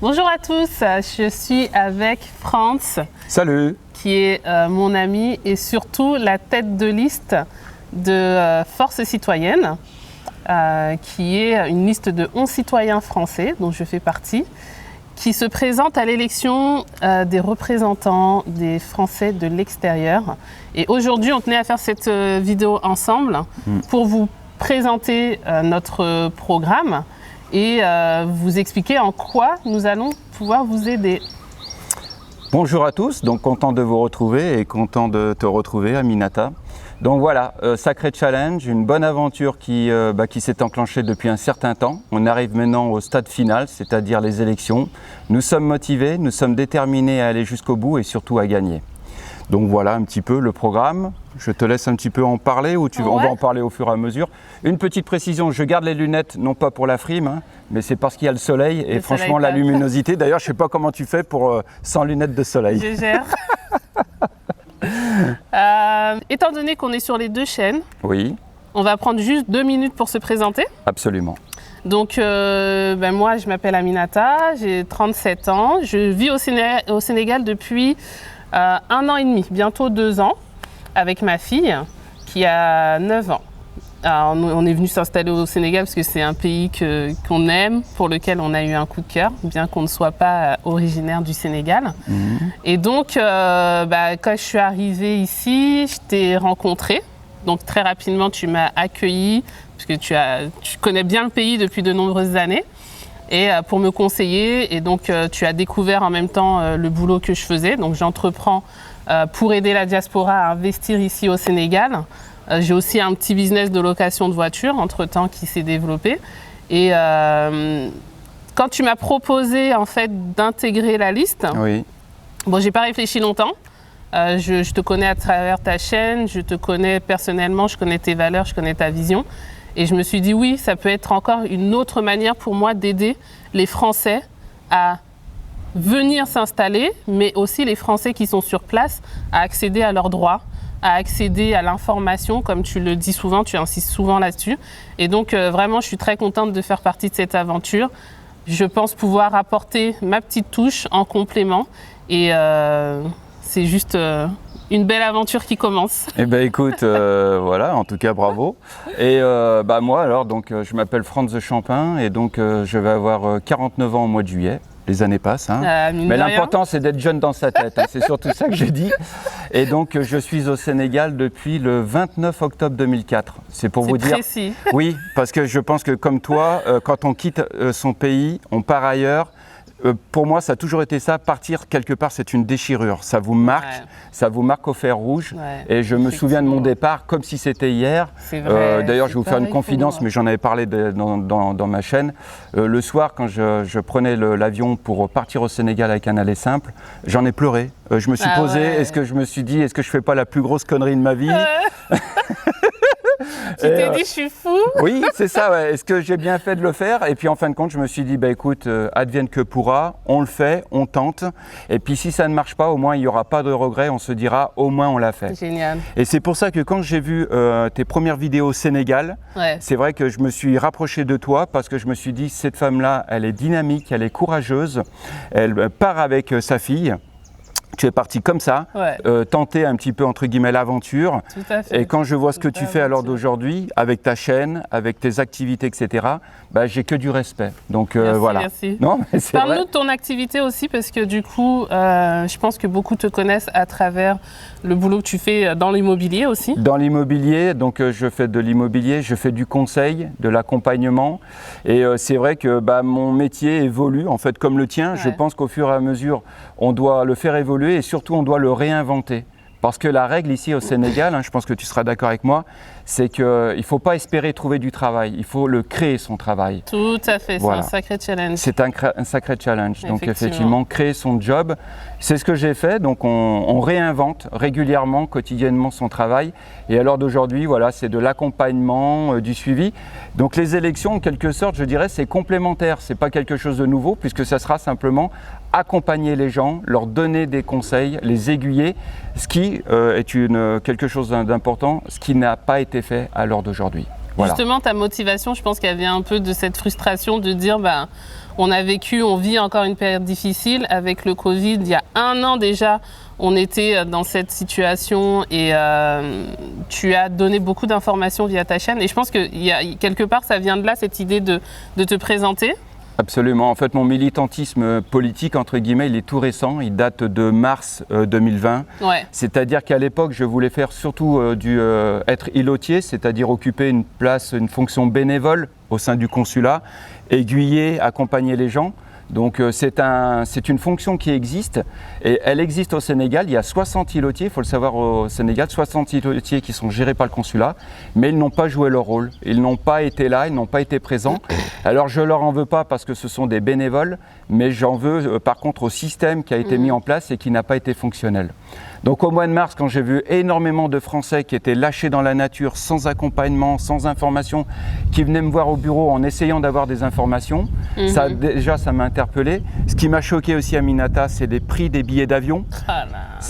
Bonjour à tous, je suis avec Franz. Salut. Qui est mon ami et surtout la tête de liste de Force citoyenne, qui est une liste de 11 citoyens français, dont je fais partie, qui se présente à l'élection des représentants des Français de l'extérieur. Et aujourd'hui, on tenait à faire cette vidéo ensemble pour vous présenter notre programme et vous expliquer en quoi nous allons pouvoir vous aider. Bonjour à tous, donc content de vous retrouver et content de te retrouver, Aminata. Donc voilà, sacré challenge, une bonne aventure qui s'est enclenchée depuis un certain temps. On arrive maintenant au stade final, c'est-à-dire les élections. Nous sommes motivés, nous sommes déterminés à aller jusqu'au bout et surtout à gagner. Donc voilà un petit peu le programme. Je te laisse un petit peu en parler ou on va en parler au fur et à mesure. Une petite précision, je garde les lunettes, non pas pour la frime, hein, mais c'est parce qu'il y a le soleil et franchement la luminosité. D'ailleurs, je ne sais pas comment tu fais pour sans lunettes de soleil. Je gère. Étant donné qu'on est sur les deux chaînes, oui. On va prendre juste 2 minutes pour se présenter. Absolument. Donc moi, je m'appelle Aminata, j'ai 37 ans. Je vis au Sénégal depuis 1 an et demi, bientôt 2 ans, avec ma fille qui a 9 ans. Alors, on est venu s'installer au Sénégal parce que c'est un pays qu'on aime, pour lequel on a eu un coup de cœur, bien qu'on ne soit pas originaire du Sénégal. Et donc, quand je suis arrivée ici, je t'ai rencontré. Donc très rapidement, tu m'as accueilli, parce que tu connais bien le pays depuis de nombreuses années, et pour me conseiller. Et donc, tu as découvert en même temps le boulot que je faisais. Donc, j'entreprends pour aider la diaspora à investir ici au Sénégal. J'ai aussi un petit business de location de voitures, entre-temps, qui s'est développé. Et quand tu m'as proposé, en fait, d'intégrer la liste, bon, j'ai pas réfléchi longtemps. Je te connais à travers ta chaîne, je te connais personnellement, je connais tes valeurs, je connais ta vision. Et je me suis dit, oui, ça peut être encore une autre manière pour moi d'aider les Français à venir s'installer, mais aussi les Français qui sont sur place à accéder à leurs droits, à accéder à l'information, comme tu le dis souvent, tu insistes souvent là-dessus. Et donc, vraiment, je suis très contente de faire partie de cette aventure. Je pense pouvoir apporter ma petite touche en complément. Et c'est juste une belle aventure qui commence. Eh bien écoute, voilà, en tout cas bravo. Et moi alors, donc, je m'appelle Franz de Champin et donc je vais avoir 49 ans au mois de juillet. Les années passent, hein. Mais l'important c'est d'être jeune dans sa tête, hein. C'est surtout ça que je dis. Et donc je suis au Sénégal depuis le 29 octobre 2004. C'est pour vous dire. Précis. Oui, parce que je pense que comme toi, quand on quitte son pays, on part ailleurs. Pour moi, ça a toujours été ça. Partir quelque part, c'est une déchirure. Ça vous marque, ça vous marque au fer rouge. Et je me souviens de mon départ comme si c'était hier. D'ailleurs, je vais vous faire une confidence, mais j'en avais parlé dans ma chaîne. Le soir, quand je prenais l'avion pour partir au Sénégal avec un aller simple, j'en ai pleuré. Je me suis posé, est-ce que je me suis dit, est-ce que je fais pas la plus grosse connerie de ma vie? Tu t'es dit, je suis fou. Oui, c'est ça, ouais. Est-ce que j'ai bien fait de le faire? Et puis en fin de compte, je me suis dit, écoute, advienne que pourra, on le fait, on tente. Et puis si ça ne marche pas, au moins il n'y aura pas de regret, on se dira, au moins on l'a fait. Génial. Et c'est pour ça que quand j'ai vu tes premières vidéos au Sénégal, c'est vrai que je me suis rapproché de toi parce que je me suis dit, cette femme-là, elle est dynamique, elle est courageuse, elle part avec sa fille. Tu es parti comme ça, tenter un petit peu entre guillemets l'aventure. Tout à fait. Et quand je vois ce que tu fais à l'heure d'aujourd'hui, avec ta chaîne, avec tes activités, etc., j'ai que du respect. Donc merci, voilà. Merci. Non, parle-nous de ton activité aussi, parce que du coup, je pense que beaucoup te connaissent à travers le boulot que tu fais dans l'immobilier aussi. Dans l'immobilier, donc je fais de l'immobilier, je fais du conseil, de l'accompagnement. Et c'est vrai que mon métier évolue, en fait, comme le tien. Je pense qu'au fur et à mesure, on doit le faire évoluer. Et surtout, on doit le réinventer. Parce que la règle ici au Sénégal, je pense que tu seras d'accord avec moi, c'est qu'il ne faut pas espérer trouver du travail, il faut le créer son travail. Tout à fait, c'est un sacré challenge. C'est un sacré challenge, donc effectivement, créer son job, c'est ce que j'ai fait, donc on réinvente régulièrement, quotidiennement son travail. Et à l'heure d'aujourd'hui, voilà, c'est de l'accompagnement, du suivi. Donc les élections, en quelque sorte, je dirais, c'est complémentaire, c'est pas quelque chose de nouveau, puisque ça sera simplement accompagner les gens, leur donner des conseils, les aiguiller, ce qui est quelque chose d'important, ce qui n'a pas été fait à l'heure d'aujourd'hui. Voilà. Justement, ta motivation, je pense qu'elle vient un peu de cette frustration de dire on vit encore une période difficile avec le Covid. Il y a 1 an déjà, on était dans cette situation et tu as donné beaucoup d'informations via ta chaîne. Et je pense que quelque part, ça vient de là, cette idée de te présenter. Absolument. En fait, mon militantisme politique, entre guillemets, il est tout récent. Il date de mars 2020. Ouais. C'est-à-dire qu'à l'époque, je voulais faire surtout être îlotier, c'est-à-dire occuper une place, une fonction bénévole au sein du consulat, aiguiller, accompagner les gens. Donc c'est une fonction qui existe et elle existe au Sénégal. Il y a 60 îlotiers, il faut le savoir au Sénégal, 60 îlotiers qui sont gérés par le consulat, mais ils n'ont pas joué leur rôle. Ils n'ont pas été là, ils n'ont pas été présents. Alors je leur en veux pas parce que ce sont des bénévoles, mais j'en veux par contre au système qui a été mis en place et qui n'a pas été fonctionnel. Donc au mois de mars, quand j'ai vu énormément de Français qui étaient lâchés dans la nature, sans accompagnement, sans information, qui venaient me voir au bureau en essayant d'avoir des informations, ça m'a interpellé. Ce qui m'a choqué aussi, Aminata, c'est les prix des billets d'avion.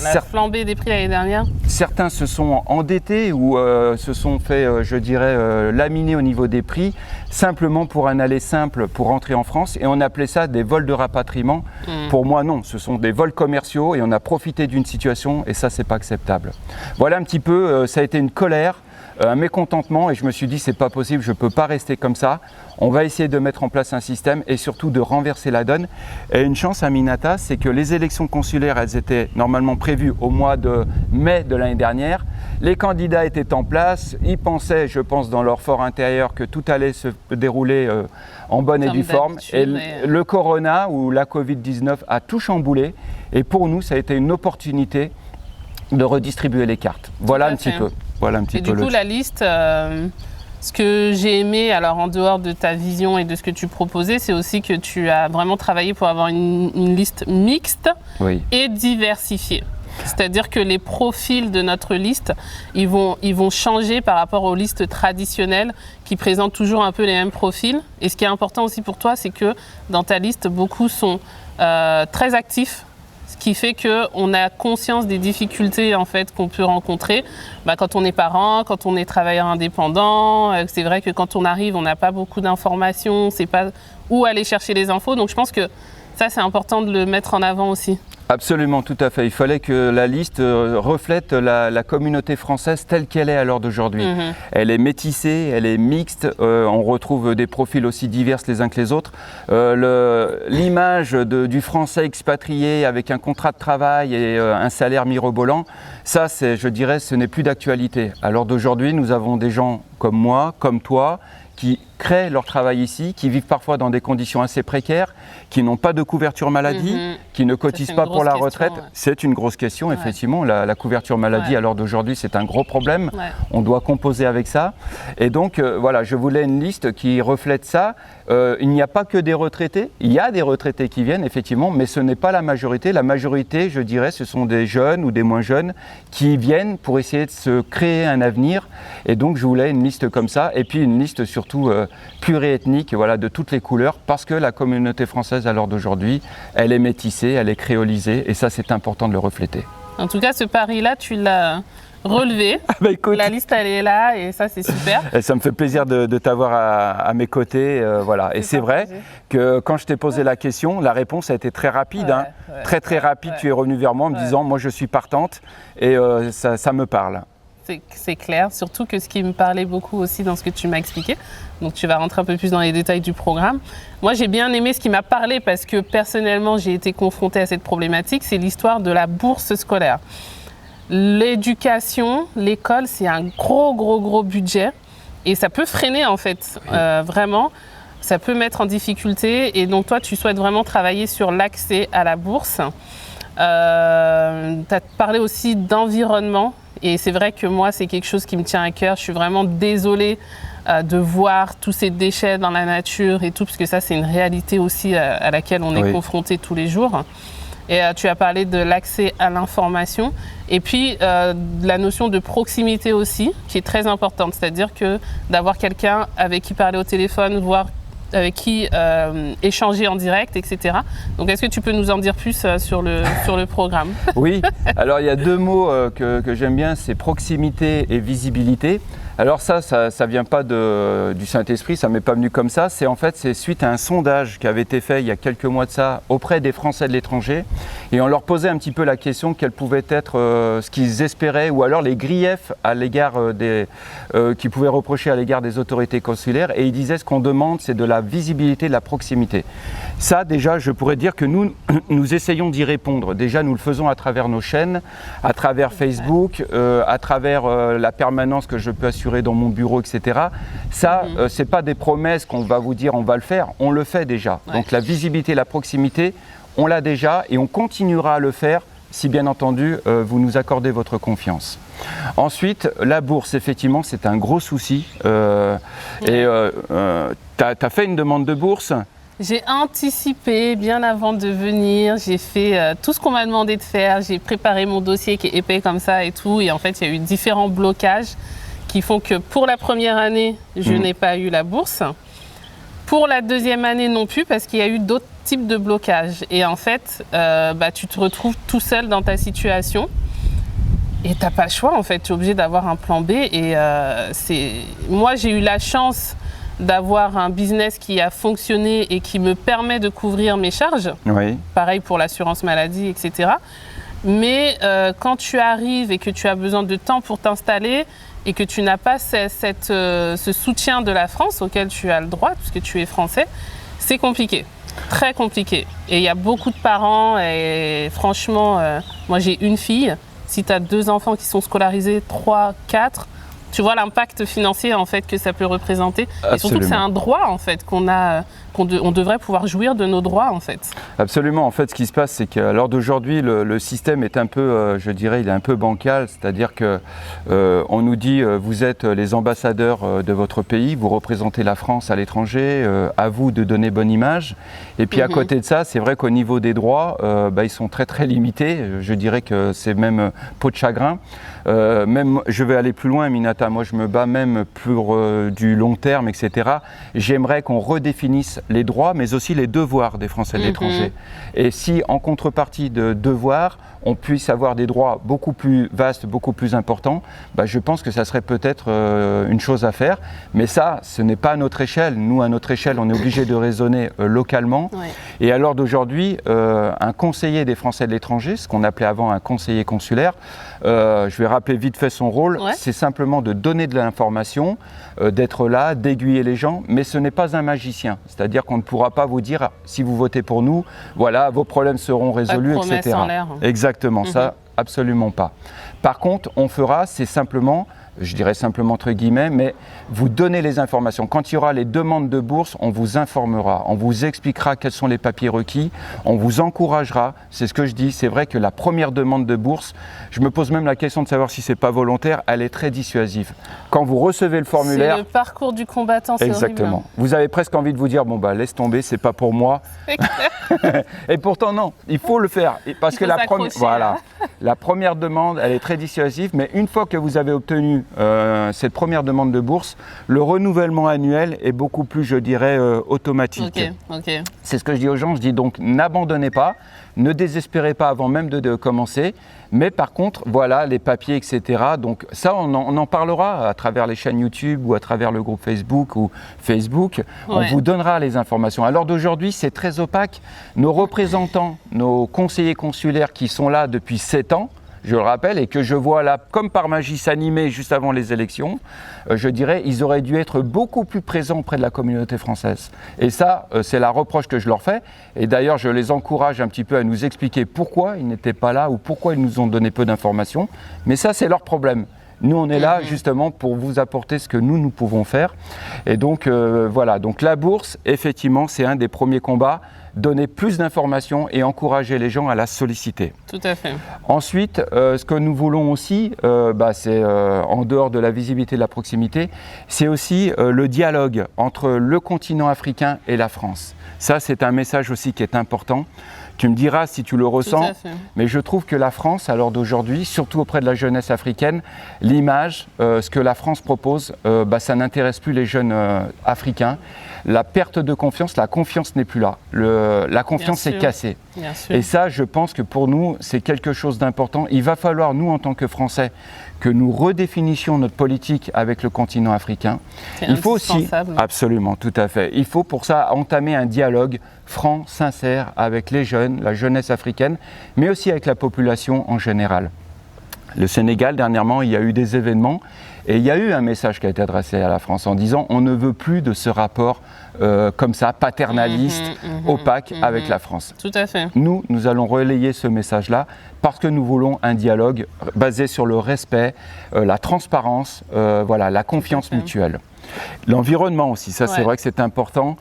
La flambée des prix l'année dernière. Certains se sont endettés ou se sont fait, laminer au niveau des prix, simplement pour un aller simple pour rentrer en France. Et on appelait ça des vols de rapatriement. Pour moi, non, ce sont des vols commerciaux et on a profité d'une situation et ça, c'est pas acceptable. Voilà un petit peu, ça a été une colère, un mécontentement et je me suis dit, c'est pas possible, je peux pas rester comme ça. On va essayer de mettre en place un système et surtout de renverser la donne. Et une chance, Aminata, c'est que les élections consulaires, elles étaient normalement prévues au mois de mai de l'année dernière. Les candidats étaient en place, ils pensaient, je pense, dans leur fort intérieur que tout allait se dérouler en bonne et due forme. Et le corona ou la Covid-19 a tout chamboulé. Et pour nous, ça a été une opportunité de redistribuer les cartes. Voilà un petit peu. Et du coup, la liste, ce que j'ai aimé, alors en dehors de ta vision et de ce que tu proposais, c'est aussi que tu as vraiment travaillé pour avoir une liste mixte et diversifiée. C'est-à-dire que les profils de notre liste, ils vont changer par rapport aux listes traditionnelles qui présentent toujours un peu les mêmes profils. Et ce qui est important aussi pour toi, c'est que dans ta liste, beaucoup sont très actifs. Ce qui fait qu'on a conscience des difficultés en fait, qu'on peut rencontrer quand on est parent, quand on est travailleur indépendant. C'est vrai que quand on arrive, on n'a pas beaucoup d'informations, on ne sait pas où aller chercher les infos. Donc je pense que ça, c'est important de le mettre en avant aussi. Absolument, tout à fait. Il fallait que la liste reflète la communauté française telle qu'elle est à l'heure d'aujourd'hui. Elle est métissée, elle est mixte, on retrouve des profils aussi divers les uns que les autres. L'image du français expatrié avec un contrat de travail et un salaire mirobolant, ça, je dirais, ce n'est plus d'actualité. À l'heure d'aujourd'hui, nous avons des gens comme moi, comme toi, qui créent leur travail ici, qui vivent parfois dans des conditions assez précaires, qui n'ont pas de couverture maladie, qui ne cotisent pas pour la retraite. C'est une grosse question, effectivement. La couverture maladie, à l'heure d'aujourd'hui, c'est un gros problème. On doit composer avec ça. Et donc, voilà, je voulais une liste qui reflète ça. Il n'y a pas que des retraités. Il y a des retraités qui viennent, effectivement, mais ce n'est pas la majorité. La majorité, je dirais, ce sont des jeunes ou des moins jeunes qui viennent pour essayer de se créer un avenir. Et donc, je voulais une liste comme ça. Et puis, une liste surtout pluriethnique, voilà, de toutes les couleurs, parce que la communauté française à l'heure d'aujourd'hui, elle est métissée, elle est créolisée, et ça c'est important de le refléter. En tout cas, ce pari-là, tu l'as relevé. Écoute, la liste, elle est là, et ça c'est super. Et ça me fait plaisir de t'avoir à mes côtés, voilà. Et c'est vrai que quand je t'ai posé la question, la réponse a été très rapide, très rapide. Tu es revenu vers moi en me disant, moi je suis partante, et ça me parle. C'est clair, surtout que ce qui me parlait beaucoup aussi dans ce que tu m'as expliqué, donc tu vas rentrer un peu plus dans les détails du programme. Moi, j'ai bien aimé ce qui m'a parlé parce que personnellement, j'ai été confrontée à cette problématique, c'est l'histoire de la bourse scolaire. L'éducation, l'école, c'est un gros budget et ça peut freiner en fait, vraiment. Ça peut mettre en difficulté et donc toi, tu souhaites vraiment travailler sur l'accès à la bourse. Tu as parlé aussi d'environnement. Et c'est vrai que moi, c'est quelque chose qui me tient à cœur. Je suis vraiment désolée de voir tous ces déchets dans la nature et tout, parce que ça, c'est une réalité aussi à laquelle on est confronté tous les jours. Et tu as parlé de l'accès à l'information et puis de la notion de proximité aussi, qui est très importante. C'est-à-dire que d'avoir quelqu'un avec qui parler au téléphone, voir avec qui échanger en direct, etc. Donc, est-ce que tu peux nous en dire plus sur le programme? Oui, alors il y a deux mots que j'aime bien, c'est proximité et visibilité. Alors ça vient pas du Saint-Esprit, ça m'est pas venu comme ça. C'est suite à un sondage qui avait été fait il y a quelques mois de ça auprès des Français de l'étranger, et on leur posait un petit peu la question quel pouvait être ce qu'ils espéraient, ou alors les griefs à l'égard qu'ils pouvaient reprocher à l'égard des autorités consulaires. Et ils disaient ce qu'on demande, c'est de la visibilité, de la proximité. Ça, déjà, je pourrais dire que nous essayons d'y répondre. Déjà, nous le faisons à travers nos chaînes, à travers Facebook, à travers la permanence que je peux assurer dans mon bureau, etc. Ça, c'est pas des promesses qu'on va vous dire on va le faire, on le fait déjà. Ouais. Donc la visibilité, la proximité, on l'a déjà et on continuera à le faire si bien entendu vous nous accordez votre confiance. Ensuite, la bourse, effectivement, c'est un gros souci. T'as fait une demande de bourse ? J'ai anticipé bien avant de venir, j'ai fait tout ce qu'on m'a demandé de faire, j'ai préparé mon dossier qui est épais comme ça et tout, et en fait il y a eu différents blocages qui font que pour la première année, je n'ai pas eu la bourse. Pour la deuxième année non plus, parce qu'il y a eu d'autres types de blocages. Et en fait, tu te retrouves tout seul dans ta situation. Et tu n'as pas le choix, en fait. Tu es obligé d'avoir un plan B. Et moi, j'ai eu la chance d'avoir un business qui a fonctionné et qui me permet de couvrir mes charges. Oui. Pareil pour l'assurance maladie, etc. Mais quand tu arrives et que tu as besoin de temps pour t'installer, et que tu n'as pas ce soutien de la France auquel tu as le droit, puisque tu es français, c'est compliqué, très compliqué. Et il y a beaucoup de parents, et franchement, moi j'ai une fille, si tu as 2 enfants qui sont scolarisés, 3, 4, tu vois l'impact financier en fait que ça peut représenter. Absolument. Et surtout que c'est un droit en fait on devrait pouvoir jouir de nos droits en fait. Absolument. En fait, ce qui se passe, c'est qu'à l'heure d'aujourd'hui, le système est un peu, je dirais, il est un peu bancal. C'est-à-dire que on nous dit, vous êtes les ambassadeurs de votre pays, vous représentez la France à l'étranger, à vous de donner bonne image. Et puis à côté de ça, c'est vrai qu'au niveau des droits, ils sont très très limités. Je dirais que c'est même peau de chagrin. Même, je vais aller plus loin, Aminata. Moi, je me bats même pour du long terme, etc. J'aimerais qu'on redéfinisse les droits, mais aussi les devoirs des Français de l'étranger. Et si, en contrepartie de devoirs, on puisse avoir des droits beaucoup plus vastes, beaucoup plus importants, je pense que ça serait peut-être une chose à faire. Mais ça, ce n'est pas à notre échelle. Nous, à notre échelle, on est obligé de raisonner localement. Ouais. Et à l'heure d'aujourd'hui, un conseiller des Français de l'étranger, ce qu'on appelait avant un conseiller consulaire, je vais rappeler vite fait son rôle, c'est simplement de donner de l'information, d'être là, d'aiguiller les gens, mais ce n'est pas un magicien. C'est-à-dire qu'on ne pourra pas vous dire, si vous votez pour nous, voilà, vos problèmes seront résolus, etc. En l'air. Exactement, ça, absolument pas. Par contre, on fera, c'est simplement, je dirais simplement entre guillemets, mais vous donnez les informations. Quand il y aura les demandes de bourse, on vous informera, on vous expliquera quels sont les papiers requis, on vous encouragera. C'est ce que je dis, c'est vrai que la première demande de bourse, je me pose même la question de savoir si c'est pas volontaire, elle est très dissuasive. Quand vous recevez le formulaire... C'est le parcours du combattant, c'est exactement. Horrible. Vous avez presque envie de vous dire, laisse tomber, c'est pas pour moi. Et pourtant non, il faut le faire. Parce que la première demande, elle est très dissuasive, mais une fois que vous avez obtenu cette première demande de bourse, le renouvellement annuel est beaucoup plus, je dirais, automatique. Okay. C'est ce que je dis aux gens, je dis donc n'abandonnez pas, ne désespérez pas avant même de commencer, mais par contre, voilà, les papiers, etc. Donc ça, on en parlera à travers les chaînes YouTube ou à travers le groupe Facebook ou Facebook. On vous donnera les informations. À l'heure d'aujourd'hui, c'est très opaque. Nos représentants, nos conseillers consulaires qui sont là depuis 7 ans, je le rappelle, et que je vois là, comme par magie, s'animer juste avant les élections, je dirais, ils auraient dû être beaucoup plus présents auprès de la communauté française. Et ça, c'est la reproche que je leur fais. Et d'ailleurs, je les encourage un petit peu à nous expliquer pourquoi ils n'étaient pas là ou pourquoi ils nous ont donné peu d'informations. Mais ça, c'est leur problème. Nous, on est là justement pour vous apporter ce que nous pouvons faire. Et donc, voilà. Donc, la bourse, effectivement, c'est un des premiers combats. Donner plus d'informations et encourager les gens à la solliciter. Tout à fait. Ensuite, ce que nous voulons aussi, c'est en dehors de la visibilité et de la proximité, c'est aussi le dialogue entre le continent africain et la France. Ça, c'est un message aussi qui est important. Tu me diras si tu le Tout ressens, à fait. mais je trouve que la France, à l'heure d'aujourd'hui, surtout auprès de la jeunesse africaine, l'image, ce que la France propose, ça n'intéresse plus les jeunes africains. La perte de confiance, la confiance n'est plus là. La confiance est cassée. Bien sûr. Et ça, je pense que pour nous, c'est quelque chose d'important. Il va falloir, nous, en tant que Français, que nous redéfinissions notre politique avec le continent africain. Il faut aussi, absolument, tout à fait. Il faut pour ça entamer un dialogue franc, sincère avec les jeunes, la jeunesse africaine, mais aussi avec la population en général. Le Sénégal, dernièrement, il y a eu des événements et il y a eu un message qui a été adressé à la France en disant on ne veut plus de ce rapport comme ça, paternaliste, opaque avec la France. Tout à fait. Nous allons relayer ce message-là parce que nous voulons un dialogue basé sur le respect, la transparence, la confiance mutuelle. L'environnement aussi, ça c'est vrai que c'est important.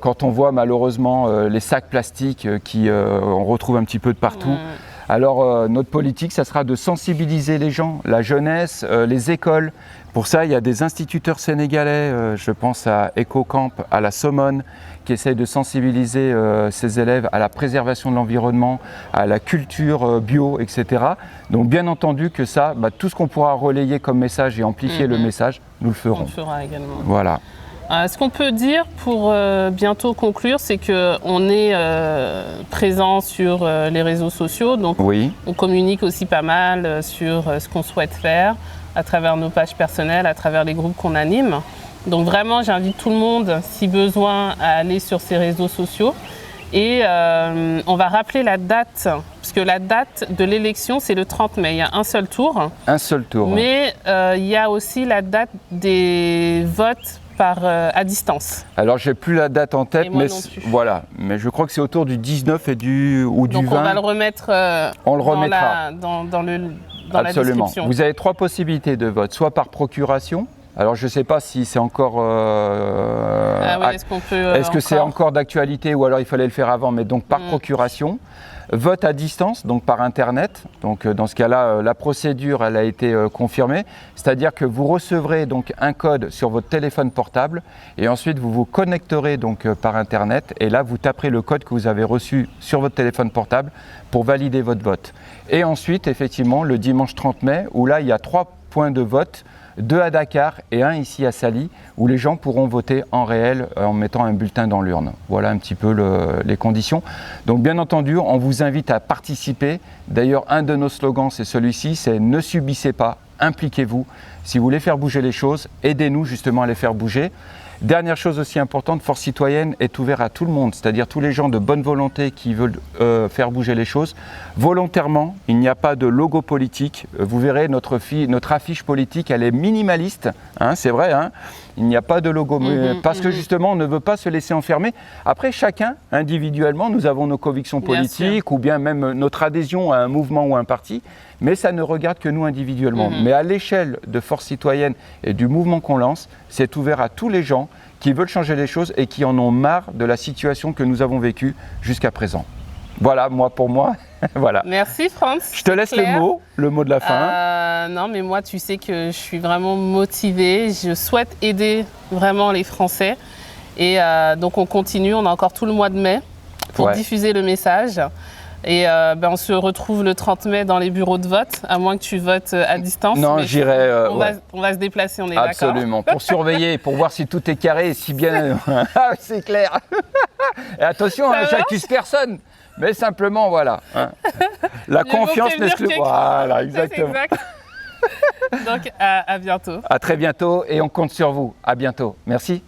Quand on voit malheureusement les sacs plastiques on retrouve un petit peu de partout. Alors notre politique, ça sera de sensibiliser les gens, la jeunesse, les écoles. Pour ça, il y a des instituteurs sénégalais, je pense à EcoCamp, à la Somone, qui essayent de sensibiliser ces élèves à la préservation de l'environnement, à la culture bio, etc. Donc bien entendu que ça, tout ce qu'on pourra relayer comme message et amplifier le message, nous le ferons. On le fera également. Voilà. Ce qu'on peut dire pour bientôt conclure, c'est qu'on est présent sur les réseaux sociaux, donc on communique aussi pas mal sur ce qu'on souhaite faire à travers nos pages personnelles, à travers les groupes qu'on anime. Donc vraiment, j'invite tout le monde, si besoin, à aller sur ces réseaux sociaux. Et on va rappeler la date, puisque la date de l'élection, c'est le 30 mai. Il y a un seul tour. Un seul tour. Mais il y a aussi la date des votes à distance. Alors j'ai plus la date en tête, mais voilà. Mais je crois que c'est autour du 19 ou du 20. Donc on va le remettre. On le remettra dans la Absolument. description. Vous avez 3 possibilités de vote, soit par procuration. Alors je ne sais pas si c'est encore. Est-ce que c'est encore d'actualité ou alors il fallait le faire avant, mais donc par procuration. Vote à distance, donc par Internet. Donc dans ce cas-là, la procédure elle a été confirmée. C'est-à-dire que vous recevrez donc un code sur votre téléphone portable et ensuite vous vous connecterez donc par Internet et là vous taperez le code que vous avez reçu sur votre téléphone portable pour valider votre vote. Et ensuite, effectivement, le dimanche 30 mai, où là il y a 3 points de vote, 2 à Dakar et 1 ici à Saly, où les gens pourront voter en réel en mettant un bulletin dans l'urne. Voilà un petit peu les conditions. Donc bien entendu, on vous invite à participer. D'ailleurs, un de nos slogans, c'est celui-ci, c'est « Ne subissez pas, impliquez-vous ». Si vous voulez faire bouger les choses, aidez-nous justement à les faire bouger. Dernière chose aussi importante, Force Citoyenne est ouvert à tout le monde, c'est-à-dire tous les gens de bonne volonté qui veulent faire bouger les choses. Volontairement, il n'y a pas de logo politique. Vous verrez, notre affiche politique, elle est minimaliste, hein, c'est vrai, hein. Il n'y a pas de logo, parce que justement, on ne veut pas se laisser enfermer. Après, chacun, individuellement, nous avons nos convictions politiques ou bien même notre adhésion à un mouvement ou un parti, mais ça ne regarde que nous individuellement. Mais à l'échelle de Force Citoyenne et du mouvement qu'on lance, c'est ouvert à tous les gens qui veulent changer les choses et qui en ont marre de la situation que nous avons vécue jusqu'à présent. Voilà, pour moi, voilà. Merci Franz. Je te laisse le mot de la fin. Non, mais moi, tu sais que je suis vraiment motivée. Je souhaite aider vraiment les Français. Et donc, on continue. On a encore tout le mois de mai pour diffuser le message. Et on se retrouve le 30 mai dans les bureaux de vote, à moins que tu votes à distance. Non, j'irai. On va se déplacer, on est d'accord. Absolument, pour surveiller, pour voir si tout est carré et si bien. C'est clair. Et attention, j'accuse personne. Mais simplement, voilà. Hein. La confiance n'exclut pas. Voilà, exactement. Exact. Donc, à bientôt. À très bientôt et on compte sur vous. À bientôt. Merci.